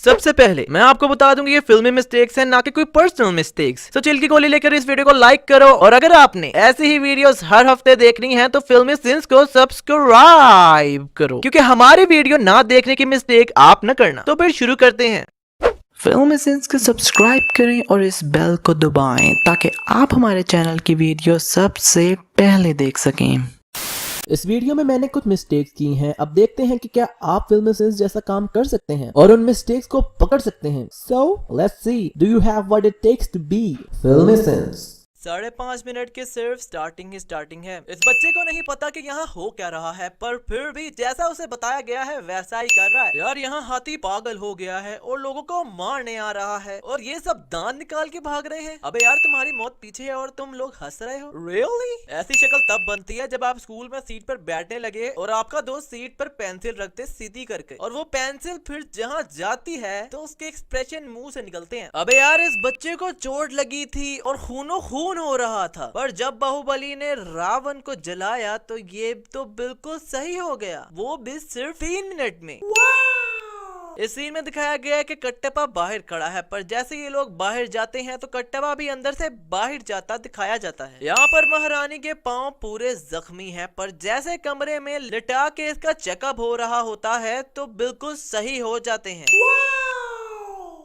सबसे पहले मैं आपको बता दूंगी ये फिल्मी मिस्टेक्स हैं, ना कि कोई पर्सनल मिस्टेक्स। तो चिल की गोली लेकर इस वीडियो को लाइक करो, और अगर आपने ऐसी ही वीडियोस हर हफ्ते देखनी है तो फिल्मी सिंस को सब्सक्राइब करो, क्योंकि हमारी वीडियो ना देखने की मिस्टेक आप न करना। तो फिर शुरू करते हैं। फिल्मी सिंस को सब्सक्राइब करें और इस बेल को दबाएं ताकि आप हमारे चैनल की वीडियो सबसे पहले देख सकें। इस वीडियो में मैंने कुछ मिस्टेक्स की हैं। अब देखते हैं कि क्या आप फिल्मी सिंस जैसा काम कर सकते हैं और उन मिस्टेक्स को पकड़ सकते हैं। So let's see, do you have what it takes to be filmy sins. 5.5 minute की सिर्फ स्टार्टिंग है। इस बच्चे को नहीं पता कि यहाँ हो क्या रहा है, पर फिर भी जैसा उसे बताया गया है वैसा ही कर रहा है। यार यहाँ हाथी पागल हो गया है और लोगों को मारने आ रहा है, और ये सब दांत निकाल के भाग रहे हैं। अबे यार तुम्हारी मौत पीछे है और तुम लोग हंस रहे हो। रियली? ऐसी शक्ल तब बनती है जब आप स्कूल में सीट पर बैठने लगे और आपका दोस्त सीट पर पेंसिल रखते सीधी करके, और वो पेंसिल फिर जहाँ जाती है तो उसके एक्सप्रेशन मुंह से निकलते हैं। अबे यार इस बच्चे को चोट लगी थी और खूनो खून हो रहा था, पर जब बाहुबली ने रावण को जलाया तो ये तो बिल्कुल सही हो गया, वो भी सिर्फ 3 मिनट में। इस सीन में दिखाया गया है कि कट्टप्पा बाहर खड़ा है, पर जैसे ये लोग बाहर जाते हैं तो कट्टप्पा भी अंदर से बाहर जाता दिखाया जाता है। यहाँ पर महारानी के पांव पूरे जख्मी हैं, पर जैसे कमरे में लिटा के इसका चेकअप हो रहा होता है तो बिल्कुल सही हो जाते हैं।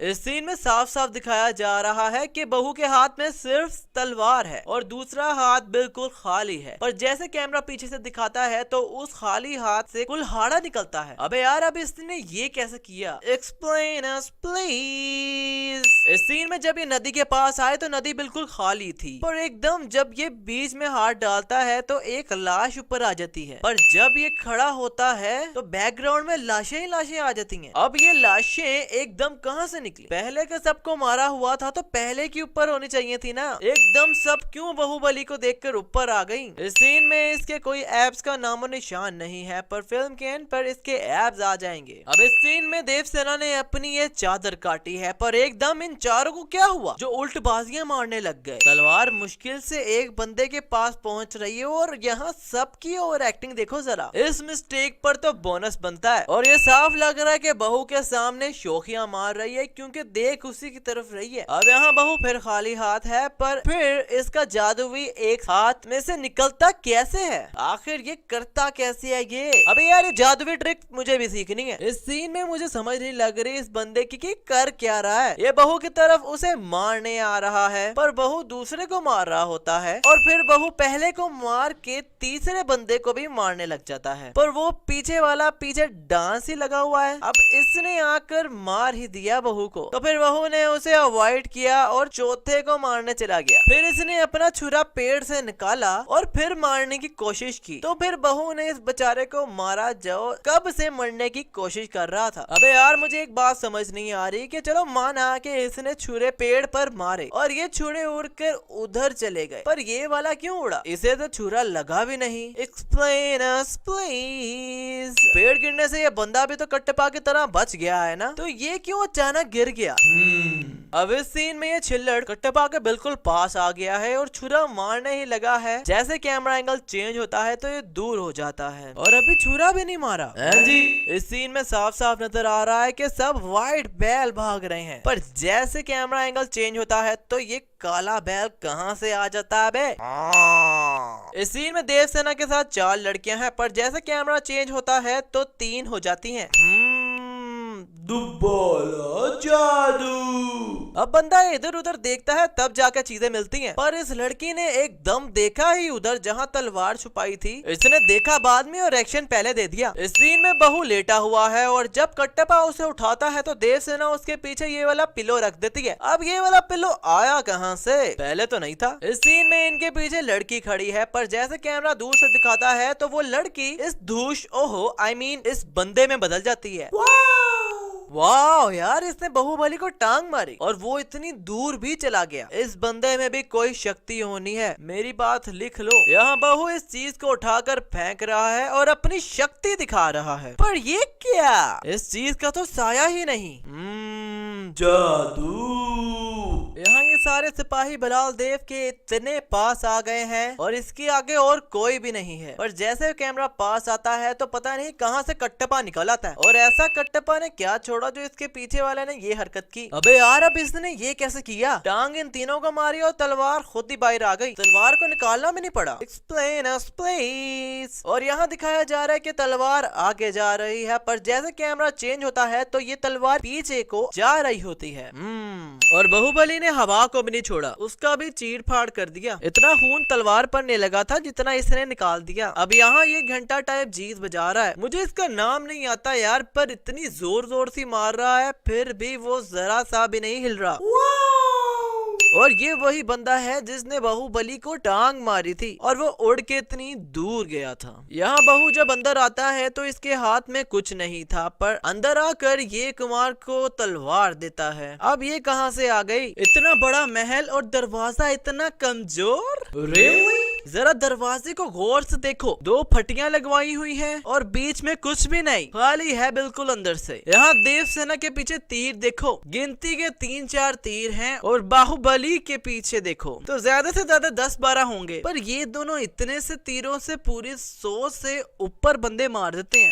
इस सीन में साफ साफ दिखाया जा रहा है कि बहू के हाथ में सिर्फ तलवार है और दूसरा हाथ बिल्कुल खाली है, पर जैसे कैमरा पीछे से दिखाता है तो उस खाली हाथ से कुल्हाड़ा निकलता है। अबे यार अब इसने ये कैसे किया? Explain us please. इस सीन में जब ये नदी के पास आए तो नदी बिल्कुल खाली थी, पर एकदम जब ये बीच में हाथ डालता है तो एक लाश ऊपर आ जाती है, पर जब ये खड़ा होता है तो बैकग्राउंड में लाशें ही लाशें आ जाती हैं। अब ये लाशें एकदम कहां से निकली? पहले का सबको मारा हुआ था तो पहले की ऊपर होनी चाहिए थी ना। एकदम सब क्यों बाहुबली को देखकर ऊपर आ गई? इस सीन में इसके कोई एब्स का नामो निशान नहीं है, पर फिल्म के एंड पर इसके एब्स आ जाएंगे। अब इस सीन में देवसेना ने अपनी ये चादर काटी है, पर एकदम इन चारों को क्या हुआ जो उल्टबाजियां मारने लग गए। तलवार मुश्किल से एक बंदे के पास पहुंच रही है और यहाँ सबकी ओवर एक्टिंग देखो जरा। इस मिस्टेक पर तो बोनस बनता है, और ये साफ लग रहा है कि बहू के सामने शोखियां मार रही है क्योंकि देख उसी की तरफ रही है। अब यहाँ बहू फिर खाली हाथ है, पर फिर इसका जादू भी एक हाथ में से निकलता कैसे है? आखिर ये करता कैसे है ये? अबे यार ये जादुई ट्रिक मुझे भी सीखनी है। इस सीन में मुझे समझ नहीं लग रही इस बंदे की कि कर क्या रहा है। ये बहू की तरफ उसे मारने आ रहा है, पर बहू दूसरे को मार रहा होता है, और फिर बहू पहले को मार के तीसरे बंदे को भी मारने लग जाता है, पर वो पीछे वाला पीछे डांस ही लगा हुआ है। अब इसने आकर मार ही दिया बहू को, तो फिर बहू ने उसे अवॉइड किया और चौथे को मारने चला गया। फिर इसने अपना छुरा पेड़ से निकाला और फिर मारने की कोशिश की, तो फिर बहू ने इस बेचारे को मारा जो कब से मरने की कोशिश कर रहा था। अबे यार मुझे एक बात समझ नहीं आ रही कि चलो माना कि इसने छुरे पेड़ पर मारे और ये छुरे उड़कर उधर चले गए, पर ये वाला क्यों उड़ा? इसे तो छुरा लगा भी नहीं। Explain us please. पेड़ गिरने से ये बंदा भी तो कट्टप्पा की तरह बच गया है ना, तो ये क्यों अचानक गिर गया? अब इस सीन में ये छिल्लड़ कट्टप्पा के बिल्कुल पास आ गया है और छुरा मारने ही लगा है। जैसे कैमरा एंगल चेंज होता है तो ये दूर हो जाता है, और अभी छुरा भी नहीं मारा जी। इस सीन में साफ साफ नजर आ रहा है कि सब व्हाइट बैल भाग रहे हैं, पर जैसे कैमरा एंगल चेंज होता है तो ये काला बैल कहां से आ जाता है बे? इस सीन में देवसेना के साथ 4 लड़कियां हैं, पर जैसे कैमरा चेंज होता है तो 3 हो जाती हैं। दुब्बाला जादू। अब बंदा इधर उधर देखता है तब जाकर चीजें मिलती हैं, पर इस लड़की ने एकदम देखा ही उधर जहां तलवार छुपाई थी। इसने देखा बाद में और एक्शन पहले दे दिया। इस सीन में बहू लेटा हुआ है, और जब कट्टप्पा उसे उठाता है तो देवसेना उसके पीछे ये वाला पिलो रख देती है। अब ये वाला पिलो आया कहां से? पहले तो नहीं था। इस सीन में इनके पीछे लड़की खड़ी है, पर जैसे कैमरा दूर से दिखाता है तो वो लड़की इस धूश इस बंदे में बदल जाती है। वाह यार इसने बाहुबली को टांग मारी और वो इतनी दूर भी चला गया। इस बंदे में भी कोई शक्ति होनी है, मेरी बात लिख लो। यहाँ बहू इस चीज को उठाकर फेंक रहा है और अपनी शक्ति दिखा रहा है, पर ये क्या? इस चीज का तो साया ही नहीं। जादू। यहाँ ये सारे सिपाही बलाल देव के इतने पास आ गए हैं और इसके आगे और कोई भी नहीं है। और जैसे कैमरा पास आता है तो पता नहीं कहां से कट्टप्पा निकल आता है और ऐसा कट्टप्पा ने क्या छोड़ा जो इसके पीछे वाले ने ये हरकत की। अबे यार अब इसने ये कैसे किया? टांग इन तीनों को मारी और तलवार खुद ही बाहर आ गई। तलवार को निकालना भी नहीं पड़ा। Explain us please. और यहाँ दिखाया जा रहा है कि तलवार आगे जा रही है पर जैसे कैमरा चेंज होता है तो ये तलवार पीछे को जा रही होती है। और बाहुबली ने हवा को भी नहीं छोड़ा, उसका भी चीर फाड़ कर दिया। इतना खून तलवार पर नहीं लगा था जितना इसने निकाल दिया। अब यहाँ ये घंटा टाइप चीज बजा रहा है, मुझे इसका नाम नहीं आता यार, पर इतनी जोर जोर से मार रहा है फिर भी वो जरा सा भी नहीं हिल रहा। और ये वही बंदा है जिसने बाहुबली को टांग मारी थी और वो उड़ के इतनी दूर गया था। यहाँ बहू जब अंदर आता है तो इसके हाथ में कुछ नहीं था पर अंदर आकर ये कुमार को तलवार देता है। अब ये कहाँ से आ गई? इतना बड़ा महल और दरवाजा इतना कमजोर। Really? जरा दरवाजे को गौर से देखो, 2 फटियां लगवाई हुई हैं और बीच में कुछ भी नहीं, खाली है बिल्कुल अंदर से। यहाँ देव सेना के पीछे तीर देखो, गिनती के 3-4 तीर हैं और बाहुबली के पीछे देखो तो ज्यादा से ज्यादा 10-12 होंगे, पर ये दोनों इतने से तीरों से पूरे 100 से ऊपर बंदे मार देते हैं।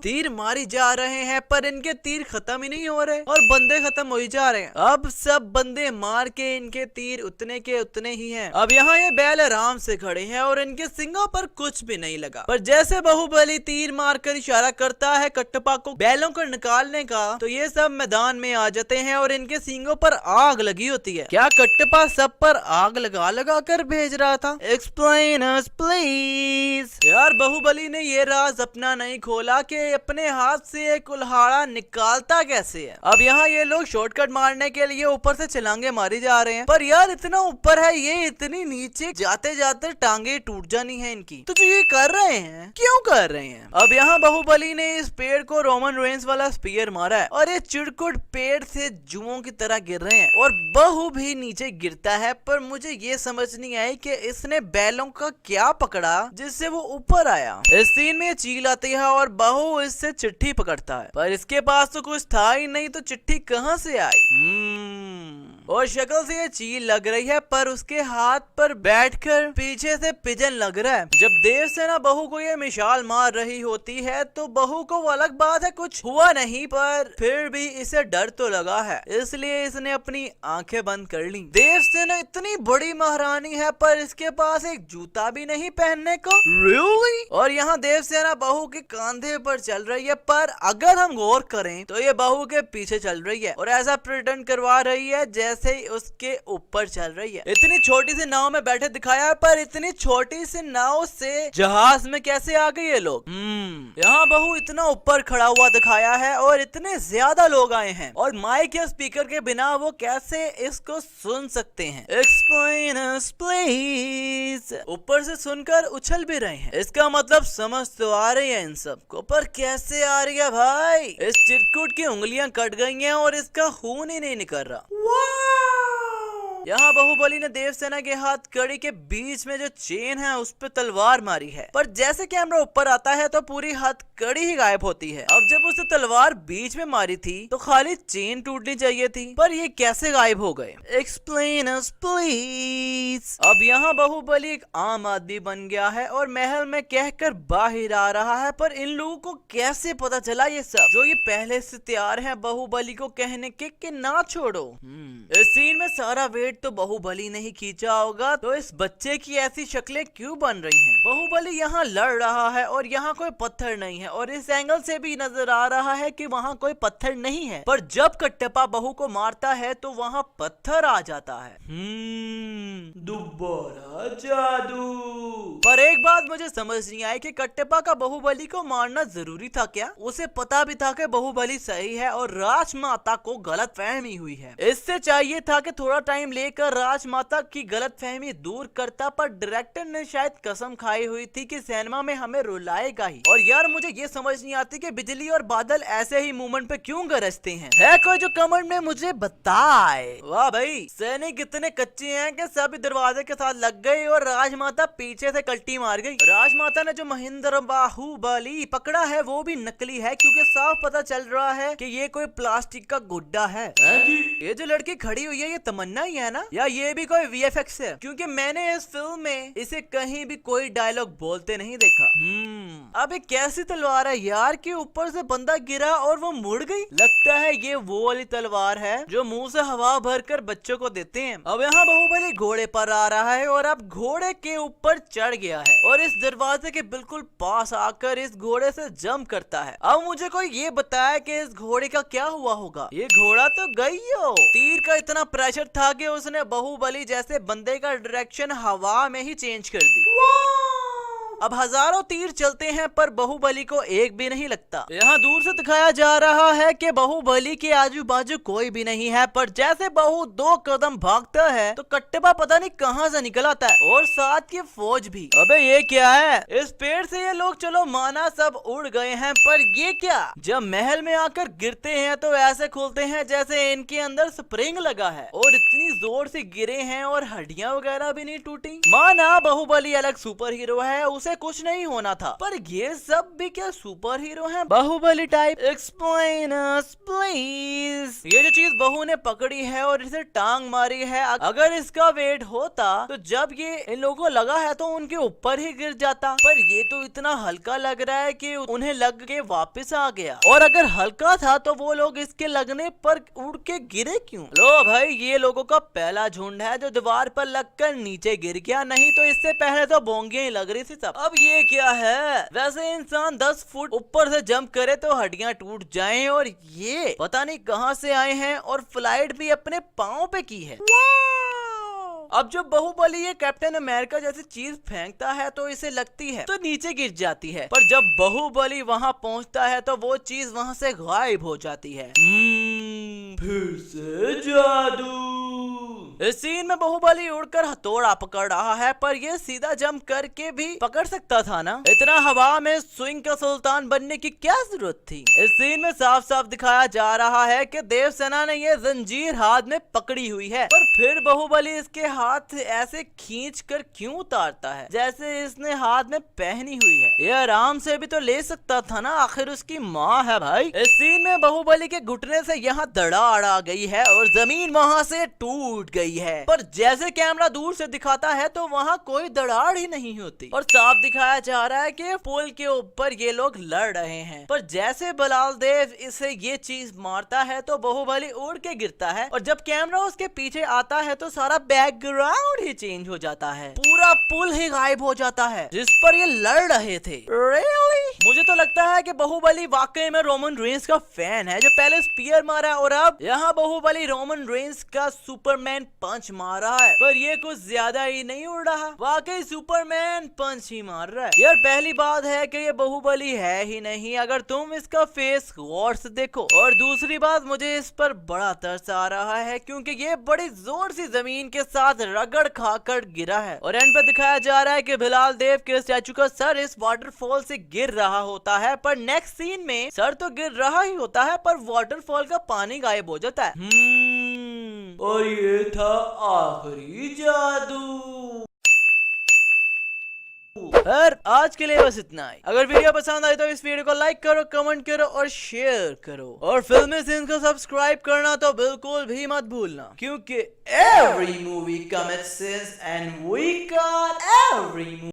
तीर मारी जा रहे हैं पर इनके तीर खत्म ही नहीं हो रहे और बंदे खत्म हो ही जा रहे हैं। अब सब बंदे मार के इनके तीर उतने के उतने ही हैं। अब यहाँ ये बैल आराम से खड़े हैं और इनके सिंगों पर कुछ भी नहीं लगा, पर जैसे बाहुबली तीर मारकर इशारा करता है कट्टप्पा को बैलों को निकालने का तो ये सब मैदान में आ जाते हैं और इनके सिंगों पर आग लगी होती है। क्या कट्टप्पा सब पर आग लगा लगा कर भेज रहा था? Explain us please. यार बाहुबली ने ये राज अपना नहीं खोला कि अपने हाथ से एक कुल्हाड़ा निकालता कैसे है। अब यहाँ ये लोग शॉर्टकट मारने के लिए ऊपर से छलांगे मारी जा रहे हैं, पर यार इतना ऊपर है ये, इतनी नीचे जाते जाते टांगे टूट जानी है इनकी। तो जो ये कर रहे हैं क्यों कर रहे हैं? अब यहाँ बाहुबली ने इस पेड़ को रोमन रेंज वाला स्पीयर मारा है और ये चिड़कुट पेड़ से जुओं की तरह गिर रहे हैं और बहू भी नीचे गिरता है, पर मुझे ये समझ नहीं आई कि इसने बैलों का क्या पकड़ा जिससे वो ऊपर आया। इस सीन में चील आती है और बहू इससे चिट्ठी पकड़ता है, पर इसके पास तो कुछ था ही नहीं तो चिट्ठी कहाँ से आई? और शक्ल से ये चील लग रही है पर उसके हाथ पर बैठकर पीछे से पिजन लग रहा है। जब देव सेना बहू को ये मिसाल मार रही होती है तो बहू को अलग बात है कुछ हुआ नहीं, पर फिर भी इसे डर तो लगा है, इसलिए इसने अपनी आंखें बंद कर ली। देव सेना इतनी बड़ी महारानी है पर इसके पास एक जूता भी नहीं पहनने को। Really? और यहाँ देव सेना बहू के कंधे पर चल रही है, पर अगर हम गौर करें तो ये बहू के पीछे चल रही है और ऐसा प्रिटेंड करवा रही है जैसे ही उसके ऊपर चल रही है। इतनी छोटी सी नाव में बैठे दिखाया है, पर इतनी छोटी सी नाव से जहाज में कैसे आ गए ये लोग? यहाँ बहू इतना ऊपर खड़ा हुआ दिखाया है और इतने ज्यादा लोग आए हैं और माइक या स्पीकर के बिना वो कैसे इसको सुन सकते हैं? Explain us please. ऊपर से सुनकर उछल भी रहे हैं, इसका मतलब समझ तो आ रही है इन सब को, पर कैसे आ रही है भाई? इस चिरकुट की उंगलियां कट गई हैं और इसका खून ही नहीं निकल रहा। यहाँ बाहुबली ने देव सेना के हाथ कड़ी के बीच में जो चेन है उस पर तलवार मारी है, पर जैसे कैमरा ऊपर आता है तो पूरी हाथ कड़ी ही गायब होती है। अब जब उसने तलवार बीच में मारी थी तो खाली चेन टूटनी चाहिए थी, पर ये कैसे गायब हो गए? Explain us please. अब यहाँ बाहुबली एक आम आदमी बन गया है और महल में कहकर बाहर आ रहा है, पर इन लोगों को कैसे पता चला ये सब जो ये पहले से तैयार है बाहुबली को कहने के ना छोड़ो। इस सीन में सारा वेट तो बाहुबली ने ही खींचा होगा, तो इस बच्चे की ऐसी शक्लें क्यों बन रही हैं? बाहुबली यहाँ लड़ रहा है और यहाँ कोई पत्थर नहीं है और इस एंगल से भी नजर आ रहा है कि वहाँ कोई पत्थर नहीं है, पर जब कट्टप्पा बहू को मारता है तो वहाँ पत्थर आ जाता है। दोबारा जादू। पर एक बात मुझे समझ नहीं आई कि कट्टप्पा का बाहुबली को मारना जरूरी था क्या? उसे पता भी था कि बाहुबली सही है और राजमाता को गलत फहमी हुई है। इससे चाहिए था कि थोड़ा टाइम लेकर राजमाता की गलत फहमी दूर करता, पर डायरेक्टर ने शायद कसम खाई हुई थी कि सिनेमा में हमें रुलाएगा ही। और यार मुझे ये समझ नहीं आती कि बिजली और बादल ऐसे ही मूवमेंट पे क्यों गरजते हैं? है कोई जो कमेंट में मुझे बताए। वाह भाई, सैनिक इतने कच्चे हैं कि सभी दरवाजे के साथ लग गए और राजमाता पीछे से कल्टी मार गई। राजमाता ने जो महेंद्र बाहुबली पकड़ा है वो भी नकली है, क्योंकि साफ पता चल रहा है कि ये कोई प्लास्टिक का गुड्डा है। ये जो लड़की खड़ी हुई है ये तमन्ना ही है ना, या ये भी कोई VFX है? क्योंकि मैंने इस फिल्म में इसे कहीं भी कोई डायलॉग बोलते नहीं देखा। अब एक कैसी तलवार है यार कि ऊपर से बंदा गिरा और वो मुड़ गई। लगता है ये वो वाली तलवार है जो मुंह से हवा भरकर बच्चों को देते हैं। अब यहाँ बाहुबली घोड़े पर आ रहा है और अब घोड़े के ऊपर चढ़ गया है और इस दरवाजे के बिल्कुल पास आकर इस घोड़े से जंप करता है। अब मुझे कोई ये बताया कि इस घोड़े का क्या हुआ होगा। ये घोड़ा तो गई हो। तीर का इतना प्रेशर था कि उसने बाहुबली जैसे बंदे का डायरेक्शन हवा में ही चेंज कर दी। अब हजारों तीर चलते हैं पर बाहुबली को एक भी नहीं लगता। यहाँ दूर से दिखाया जा रहा है कि बाहुबली के आजू बाजू कोई भी नहीं है, पर जैसे बाहु 2 कदम भागता है तो कट्टबा पता नहीं कहाँ से निकल आता है और साथ की फौज भी। अबे ये क्या है? इस पेड़ से ये लोग चलो माना सब उड़ गए हैं, पर ये क्या? जब महल में आकर गिरते हैं तो ऐसे खुलते हैं जैसे इनके अंदर स्प्रिंग लगा है और इतनी जोर से गिरे हैं और हड्डियां वगैरह भी नहीं टूटी। माना बाहुबली अलग सुपर हीरो है, उसे कुछ नहीं होना था, पर ये सब भी क्या सुपर हीरो हैं? Baahubali type. Explain us please. ये जो चीज बहू ने पकड़ी है और इसे टांग मारी है, अगर इसका वेट होता तो जब ये इन लोगों को लगा है तो उनके ऊपर ही गिर जाता, पर ये तो इतना हल्का लग रहा है कि उन्हें लग के वापस आ गया। और अगर हल्का था तो वो लोग इसके लगने पर उड़ के गिरे क्यों? लो भाई, ये लोगों का पहला झुंड है जो दीवार पर लगकर नीचे गिर गया, नहीं तो इससे पहले तो बोंगे ही लग रही थी सब। अब ये क्या है? वैसे इंसान 10 फुट ऊपर से जंप करे तो हड्डियां टूट जाएं, और ये पता नहीं कहां से आए हैं और फ्लाइट भी अपने पांव पे की है। अब जब बाहुबली ये कैप्टन अमेरिका जैसी चीज फेंकता है तो इसे लगती है तो नीचे गिर जाती है, पर जब बाहुबली वहां पहुंचता है तो वो चीज वहां से गायब हो जाती है। फिर से जादू। इस सीन में बाहुबली उड़कर हथौड़ा पकड़ रहा है, पर ये सीधा जंप करके भी पकड़ सकता था ना। इतना हवा में स्विंग का सुल्तान बनने की क्या जरूरत थी? इस सीन में साफ साफ दिखाया जा रहा है कि देवसेना ने ये जंजीर हाथ में पकड़ी हुई है, पर फिर बाहुबली इसके हाथ ऐसे खींच कर क्यों उतारता है जैसे इसने हाथ में पहनी हुई है? ये आराम से भी तो ले सकता था ना, आखिर उसकी माँ है भाई। इस सीन में बाहुबली के घुटने से यहाँ दरार आ गई है और जमीन वहाँ से टूट गई है, पर जैसे कैमरा दूर से दिखाता है तो वहाँ कोई दरार ही नहीं होती और साफ दिखाया जा रहा है कि पुल के ऊपर ये लोग लड़ रहे हैं। पर जैसे बलाल देव इसे ये चीज मारता है तो बाहुबली उड़ के गिरता है, और जब कैमरा उसके पीछे आता है तो सारा बैकग्राउंड ही चेंज हो जाता है, पूरा पुल ही गायब हो जाता है जिस पर ये लड़ रहे थे। Really? मुझे तो लगता है कि बाहुबली वाकई में रोमन रेंस का फैन है जो पहले स्पीयर मारा और अब यहाँ बाहुबली रोमन रेंस का सुपरमैन पंच मार रहा है, पर ये कुछ ज्यादा ही नहीं उड़ रहा, वाकई सुपरमैन पंच ही मार रहा है। यार पहली बात है कि ये बाहुबली है ही नहीं अगर तुम इसका फेस गौर से देखो, और दूसरी बात मुझे इस पर बड़ा तरस आ रहा है क्योंकि ये बड़ी जोर से जमीन के साथ रगड़ खाकर गिरा है, और एंड पे दिखाया जा रहा है कि बिलाल देव के स्टैचू का सर इस वाटरफॉल से गिर रहा होता है, पर नेक्स्ट सीन में सर तो गिर रहा ही होता है पर वाटरफॉल का पानी गायब हो जाता है। और ये था आखिरी जादू। यार आज के लिए बस इतना ही। अगर वीडियो पसंद आई तो इस वीडियो को लाइक करो, कमेंट करो और शेयर करो, और फिल्मी सीन्स को सब्सक्राइब करना तो बिल्कुल भी मत भूलना, क्योंकि every movie commits sins and we got every movie